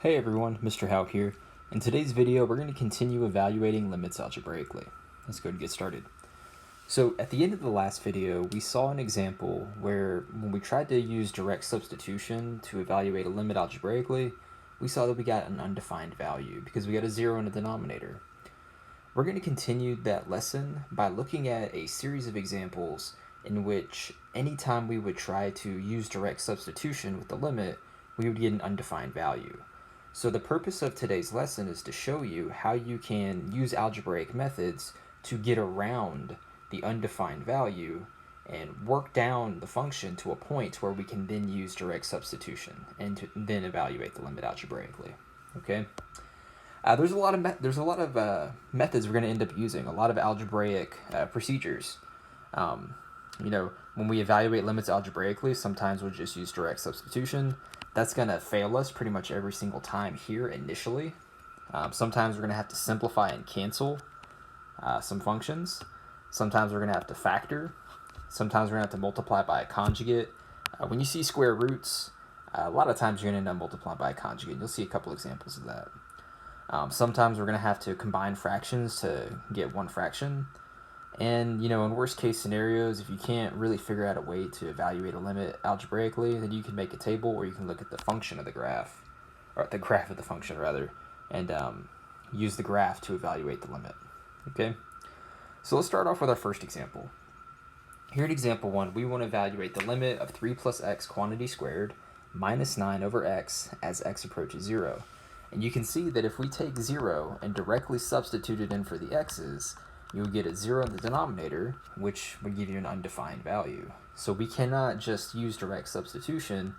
Hey everyone, Mr. Howe here. In today's video, we're going to continue evaluating limits algebraically. Let's go and get started. So at the end of the last video, we saw an example where when we tried to use direct substitution to evaluate a limit algebraically, we saw that we got an undefined value because we got a 0 in the denominator. We're going to continue that lesson by looking at a series of examples in which anytime we would try to use direct substitution with the limit, we would get an undefined value. So the purpose of today's lesson is to show you how you can use algebraic methods to get around the undefined value and work down the function to a point where we can then use direct substitution and to then evaluate the limit algebraically. Okay. There's a lot of methods we're going to end up using, a lot of algebraic procedures. When we evaluate limits algebraically, sometimes we'll just use direct substitution. That's going to fail us pretty much every single time here initially. Sometimes we're going to have to simplify and cancel some functions. Sometimes we're going to have to factor. Sometimes we're going to have to multiply by a conjugate. When you see square roots, a lot of times you're going to end up multiplying by a conjugate. You'll see a couple examples of that. Sometimes we're going to have to combine fractions to get one fraction. And, in worst case scenarios, if you can't really figure out a way to evaluate a limit algebraically, then you can make a table or you can look at the function of the graph, or the graph of the function rather, and use the graph to evaluate the limit. Okay? So let's start off with our first example. Here in example 1, we want to evaluate the limit of 3 plus x quantity squared minus 9 over x as x approaches 0. And you can see that if we take 0 and directly substitute it in for the x's, you would get a 0 in the denominator, which would give you an undefined value. So we cannot just use direct substitution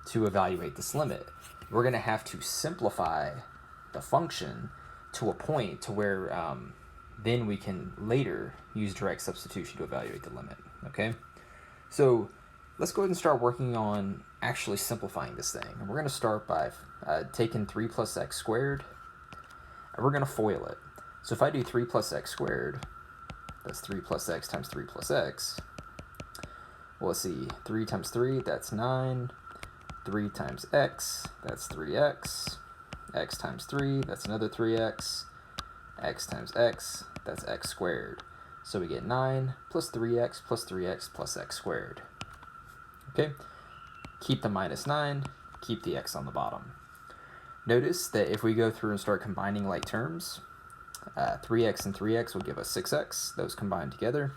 to evaluate this limit. We're going to have to simplify the function to a point to where then we can later use direct substitution to evaluate the limit. Okay? So let's go ahead and start working on actually simplifying this thing. And we're going to start by taking 3 plus x squared, and we're going to FOIL it. So if I do 3 plus x squared, that's 3 plus x times 3 plus x. Well, let's see, 3 times 3, that's 9. 3 times x, that's 3x. X times 3, that's another 3x. X times x, that's x squared. So we get 9 plus 3x plus 3x plus x squared. Okay, keep the minus 9, keep the x on the bottom. Notice that if we go through and start combining like terms, 3x and 3x will give us 6x. Those combined together.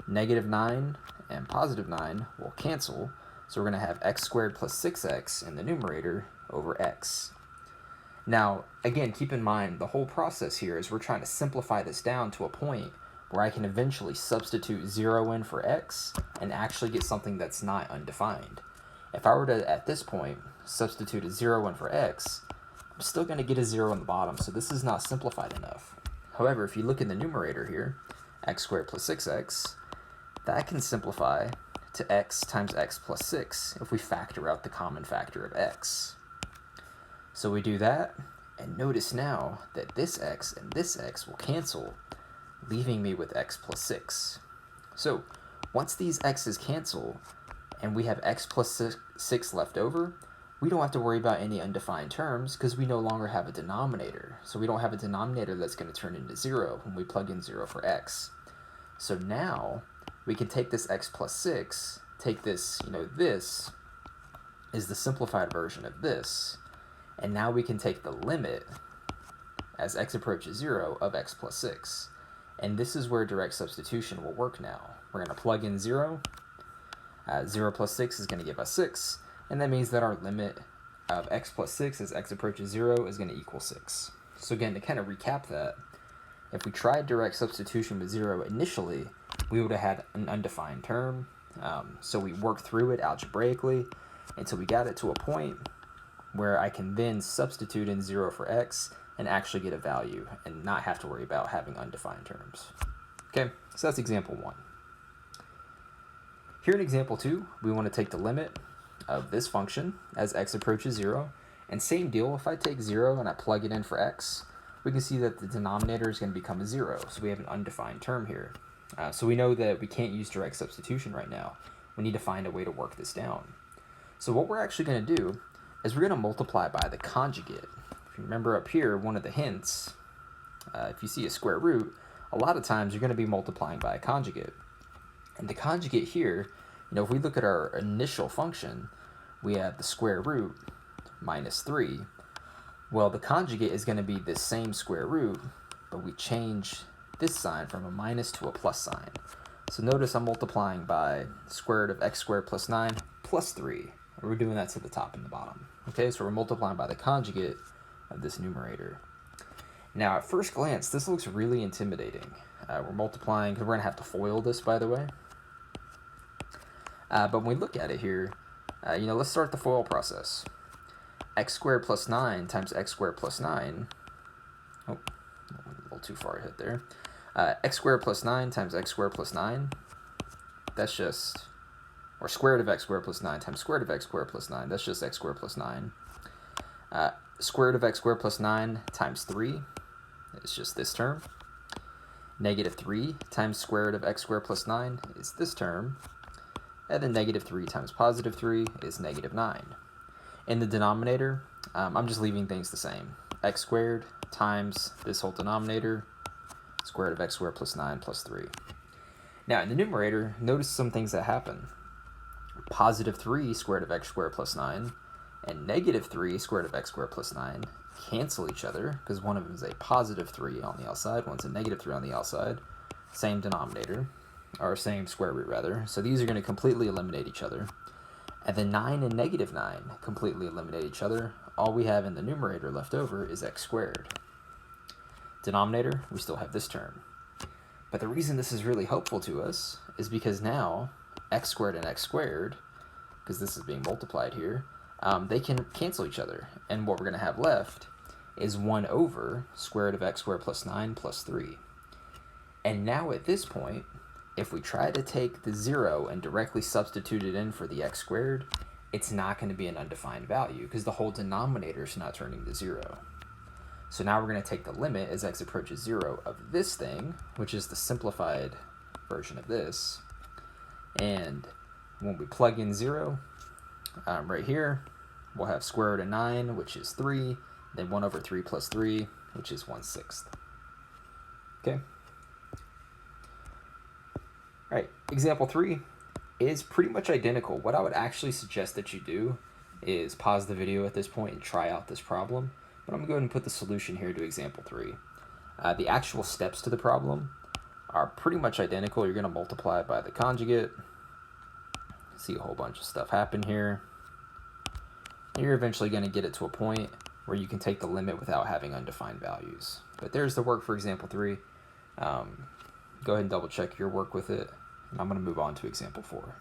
Negative 9 and positive 9 will cancel. So we're going to have x squared plus 6x in the numerator over x. Now, again, keep in mind the whole process here is we're trying to simplify this down to a point where I can eventually substitute 0 in for x and actually get something that's not undefined. If I were to, at this point, substitute a 0 in for x, I'm still going to get a 0 on the bottom, so this is not simplified enough. However, if you look in the numerator here, x squared plus 6x, that can simplify to x times x plus 6 if we factor out the common factor of x. So we do that, and notice now that this x and this x will cancel, leaving me with x plus 6. So once these x's cancel, and we have x plus 6 left over, we don't have to worry about any undefined terms because we no longer have a denominator. So we don't have a denominator that's going to turn into 0 when we plug in 0 for x. So now we can take this x plus 6, take this, this is the simplified version of this, and now we can take the limit as x approaches 0 of x plus 6. And this is where direct substitution will work now. We're going to plug in 0. 0 plus 6 is going to give us 6. And that means that our limit of x plus 6 as x approaches 0 is going to equal 6. So again, to kind of recap that, if we tried direct substitution with 0 initially, we would have had an undefined term. So we worked through it algebraically until we got it to a point where I can then substitute in 0 for x and actually get a value and not have to worry about having undefined terms. Okay, so that's example 1. Here in example 2, we want to take the limit of this function as x approaches 0. And same deal, if I take 0 and I plug it in for x, we can see that the denominator is going to become a 0. So we have an undefined term here. So we know that we can't use direct substitution right now. We need to find a way to work this down. So what we're actually going to do is we're going to multiply by the conjugate. If you remember up here, one of the hints, if you see a square root, a lot of times you're going to be multiplying by a conjugate. And the conjugate here, if we look at our initial function, we have the square root minus 3. Well, the conjugate is going to be the same square root, but we change this sign from a minus to a plus sign. So notice I'm multiplying by square root of x squared plus 9 plus 3. We're doing that to the top and the bottom. Okay, so we're multiplying by the conjugate of this numerator. Now, at first glance, this looks really intimidating. We're multiplying, because we're going to have to FOIL this, by the way. But when we look at it here, let's start the FOIL process. X squared plus 9 times x squared plus 9. Oh, a little too far ahead there. X squared plus 9 times x squared plus 9. That's just, or square root of x squared plus 9 times square root of x squared plus 9. That's just x squared plus 9. Square root of x squared plus 9 times 3 is just this term. Negative 3 times square root of x squared plus 9 is this term. And then negative 3 times positive 3 is negative 9. In the denominator, I'm just leaving things the same. X squared times this whole denominator, square root of x squared plus 9 plus 3. Now, in the numerator, notice some things that happen. Positive 3 square root of x squared plus 9 and negative 3 square root of x squared plus 9 cancel each other, because one of them is a positive 3 on the outside, one's a negative 3 on the outside. Same denominator, or same square root rather. So these are going to completely eliminate each other. And then 9 and negative 9 completely eliminate each other. All we have in the numerator left over is x squared. Denominator, we still have this term. But the reason this is really helpful to us is because now x squared and x squared, because this is being multiplied here, they can cancel each other. And what we're going to have left is 1 over square root of x squared plus 9 plus 3. And now at this point, if we try to take the 0 and directly substitute it in for the x squared, it's not going to be an undefined value because the whole denominator is not turning to 0. So now we're going to take the limit as x approaches 0 of this thing, which is the simplified version of this. And when we plug in 0, right here, we'll have square root of 9, which is 3, then 1 over 3 plus 3, which is 1/6. Okay? All right, example 3 is pretty much identical. What I would actually suggest that you do is pause the video at this point and try out this problem. But I'm going to go ahead and put the solution here to example 3. The actual steps to the problem are pretty much identical. You're going to multiply by the conjugate. See a whole bunch of stuff happen here. And you're eventually going to get it to a point where you can take the limit without having undefined values. But there's the work for example 3. Go ahead and double check your work with it. And I'm going to move on to example 4.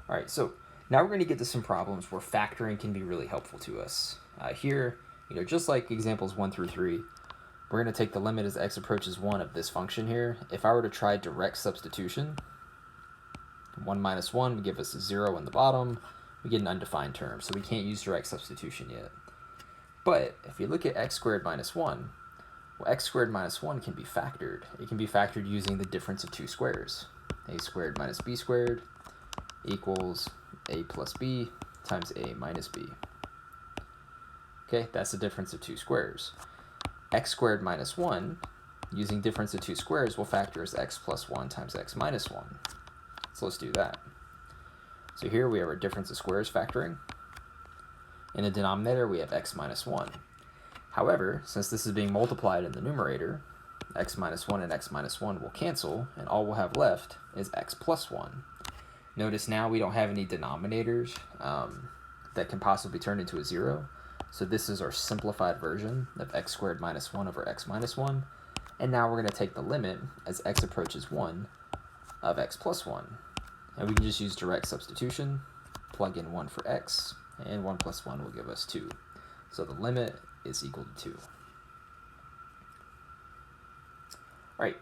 All right, so now we're going to get to some problems where factoring can be really helpful to us. Here, just like examples 1 through 3, we're going to take the limit as x approaches 1 of this function here. If I were to try direct substitution, 1 minus 1 would give us a 0 in the bottom. We get an undefined term, so we can't use direct substitution yet. But if you look at x squared minus 1, well, x squared minus 1 can be factored. It can be factored using the difference of two squares. A squared minus b squared equals a plus b times a minus b. Okay, that's the difference of two squares. X squared minus 1, using difference of two squares, will factor as x plus 1 times x minus 1. So let's do that. So here we have our difference of squares factoring. In the denominator, we have x minus 1. However, since this is being multiplied in the numerator, x minus 1 and x minus 1 will cancel, and all we'll have left is x plus 1. Notice now we don't have any denominators that can possibly turn into a 0. So this is our simplified version of x squared minus 1 over x minus 1. And now we're going to take the limit as x approaches 1 of x plus 1. And we can just use direct substitution, plug in 1 for x, and 1 plus 1 will give us 2. So the limit is equal to 2. All right,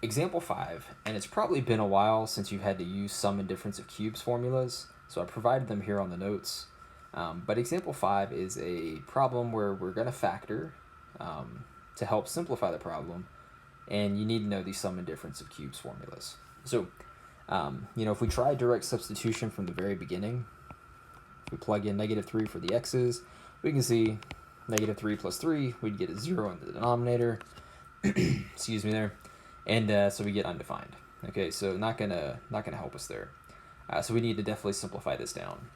example 5, and it's probably been a while since you've had to use sum and difference of cubes formulas, so I provided them here on the notes. But example 5 is a problem where we're going to factor to help simplify the problem, and you need to know these sum and difference of cubes formulas. So, if we try direct substitution from the very beginning, We plug in negative 3 for the x's. We can see negative 3 plus 3, we'd get a 0 in the denominator. Excuse me there. And so we get undefined. Okay, so not gonna help us there. So we need to definitely simplify this down.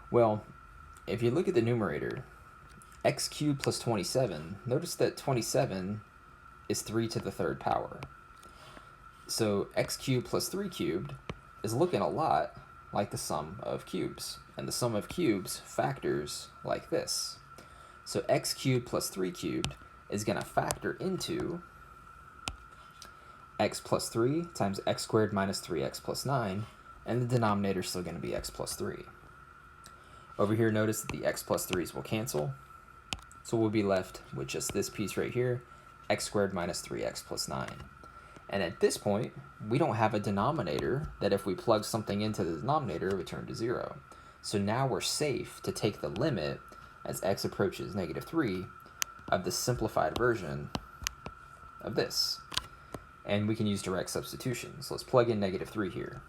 Well, if you look at the numerator, x cubed plus 27, notice that 27 is 3 to the third power. So x cubed plus 3 cubed is looking a lot like the sum of cubes. And the sum of cubes factors like this. So x cubed plus 3 cubed is going to factor into x plus 3 times x squared minus 3x plus 9, and the denominator is still going to be x plus 3. Over here, notice that the x plus 3's will cancel, so we'll be left with just this piece right here, x squared minus 3x plus 9. And at this point, we don't have a denominator that if we plug something into the denominator, it would turn to 0. So now we're safe to take the limit as x approaches negative 3 of the simplified version of this. And we can use direct substitution. So let's plug in negative 3 here.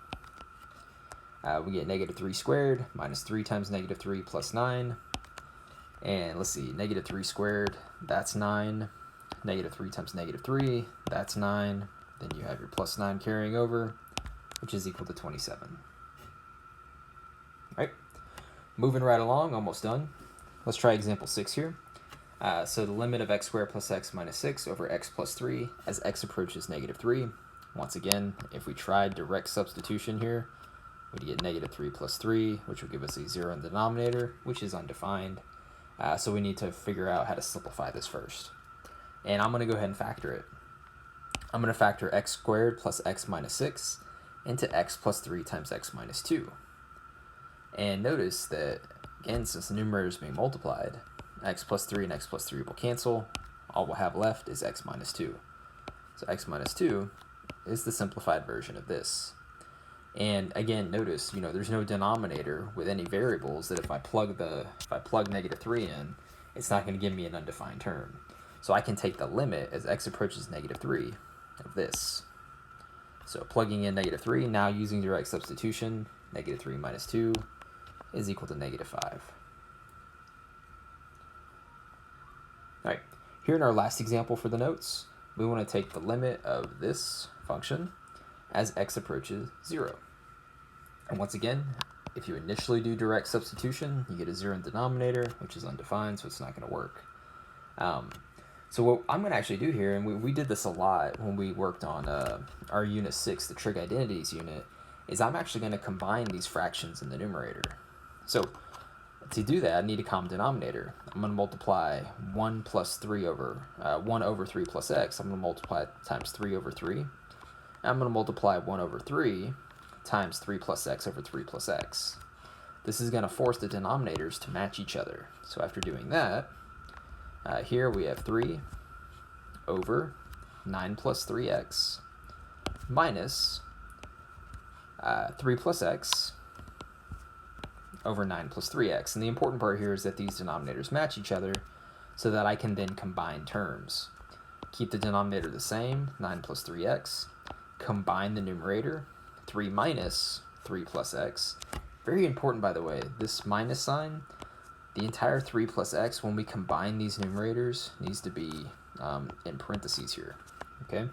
We get negative 3 squared minus 3 times negative 3 plus 9. And let's see, negative 3 squared, that's 9. Negative 3 times negative 3, that's 9. Then you have your plus 9 carrying over, which is equal to 27. All right, moving right along, almost done. Let's try example 6 here. So the limit of x squared plus x minus 6 over x plus 3 as x approaches negative 3. Once again, if we tried direct substitution here, we'd get negative 3 plus 3, which would give us a 0 in the denominator, which is undefined. So we need to figure out how to simplify this first. And I'm going to go ahead and factor it. I'm going to factor x squared plus x minus 6 into x plus 3 times x minus 2. And notice that, again, since the numerator is being multiplied, x plus 3 and x plus 3 will cancel. All we'll have left is x minus 2. So x minus 2 is the simplified version of this. And again, notice, there's no denominator with any variables that if I plug negative 3 in, it's not going to give me an undefined term. So I can take the limit as x approaches negative 3 of this. So plugging in negative 3, now using direct substitution, negative 3 minus 2 is equal to negative 5. All right, here in our last example for the notes, we want to take the limit of this function as x approaches 0. And once again, if you initially do direct substitution, you get a 0 in denominator, which is undefined, so it's not going to work. So what I'm going to actually do here, and we did this a lot when we worked on our Unit 6, the trig identities unit, is I'm actually going to combine these fractions in the numerator. So to do that, I need a common denominator. I'm going to multiply 1 plus 3 over 1 over 3 plus x. I'm going to multiply it times 3 over 3. And I'm going to multiply 1 over 3 times 3 plus x over 3 plus x. This is going to force the denominators to match each other. So after doing that, here we have 3 over 9 plus 3x minus 3 plus x over 9 plus 3x. And the important part here is that these denominators match each other so that I can then combine terms. Keep the denominator the same, 9 plus 3x. Combine the numerator, 3 minus 3 plus x. Very important, by the way, this minus sign, the entire 3 plus x, when we combine these numerators, needs to be in parentheses here, okay?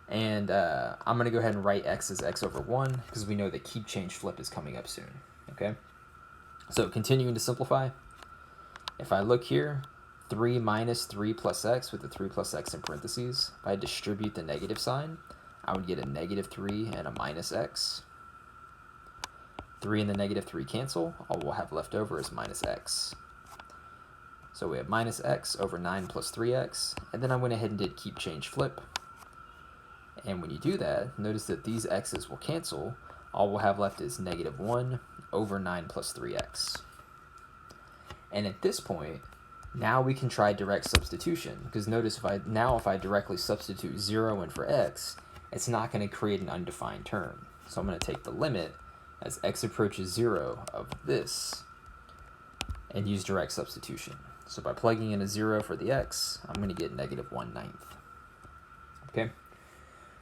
And I'm going to go ahead and write x as x over 1 because we know that keep, change, flip is coming up soon, okay? So continuing to simplify, if I look here, 3 minus 3 plus x with the 3 plus x in parentheses, if I distribute the negative sign, I would get a negative 3 and a minus x. 3 and the negative 3 cancel. All we'll have left over is minus x. So we have minus x over 9 plus 3x. And then I went ahead and did keep, change, flip. And when you do that, notice that these x's will cancel. All we'll have left is negative 1 over 9 plus 3x. And at this point, now we can try direct substitution. Because notice if I directly substitute 0 in for x, it's not going to create an undefined term. So I'm going to take the limit as x approaches 0 of this and use direct substitution. So by plugging in a 0 for the x, I'm going to get negative 1/9. Okay,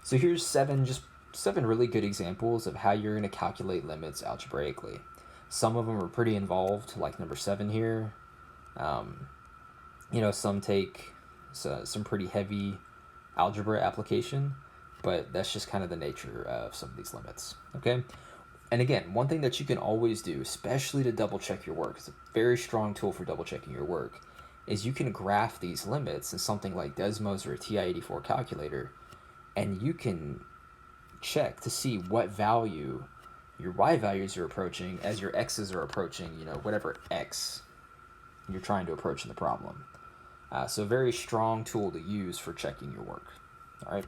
so here's seven really good examples of how you're going to calculate limits algebraically. Some of them are pretty involved, like number 7 here. Um, some take some pretty heavy algebra application, but that's just kind of the nature of some of these limits. Okay. And again, one thing that you can always do, especially to double check your work, it's a very strong tool for double checking your work, is you can graph these limits in something like Desmos or a TI-84 calculator, and you can check to see what value your y values are approaching as your x's are approaching, whatever x you're trying to approach in the problem. So a very strong tool to use for checking your work. All right.